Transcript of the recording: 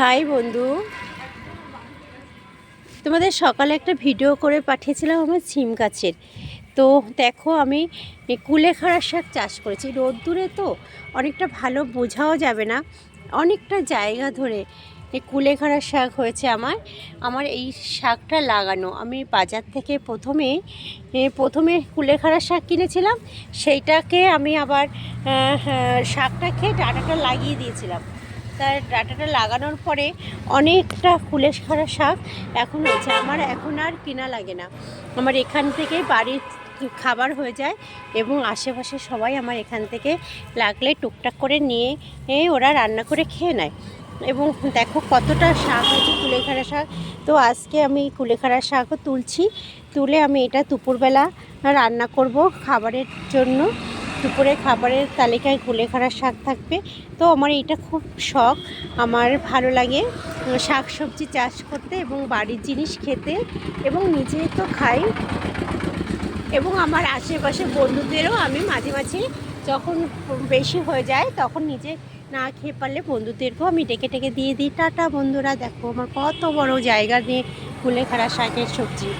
High বন্ধু, তোমাদের সকালে একটা ভিডিও করে পাঠিয়েছিলাম আমার সিম গাছের। তো দেখো, আমি কুলেখাড়া শাক চাষ করেছি। রোদ্দুরে তো অনেকটা ভালো বোঝাও যাবে না, অনেকটা জায়গা ধরে এই কুলেখাড়া শাক হয়েছে। আমার এই শাকটা লাগানো, আমি বাজার থেকে প্রথমে কুলেখাড়া শাক কিনেছিলাম। সেইটাকে আমি আবার শাকটা খেয়ে ডাঁটাটা লাগিয়ে দিয়েছিলাম। তার ডাঁটাটা লাগানোর পরে অনেকটা কুলেখাড়া শাক এখন হয়েছে। আমার এখন আর কেনা লাগে না, আমার এখান থেকে বাড়ির খাবার হয়ে যায় এবং আশেপাশে সবাই আমার এখান থেকে লাগলে টুকটাক করে নিয়ে ওরা রান্না করে খেয়ে নেয়। এবং দেখো কতটা শাক হয়েছে কুলেখাড়া শাক। তো আজকে আমি কুলেখাড়া শাকও তুলে আমি এটা দুপুরবেলা রান্না করব খাবারের জন্য। দুপুরে খাবারের তালিকায় কুলেখাড়া শাক থাকবে। তো আমার এটা খুব শখ, আমার ভালো লাগে শাক সবজি চাষ করতে এবং বাড়ির জিনিস খেতে, এবং নিজে তো খাই এবং আমার আশেপাশে বন্ধুদেরও আমি মাঝে মাঝে যখন বেশি হয়ে যায় তখন নিজে না খেয়ে পারলে বন্ধুদেরকেও আমি ডেকে দিয়ে দিই। টাটা বন্ধুরা, দেখো আমার কত বড় জায়গা নিয়ে কুলেখাড়া শাকের সবজি।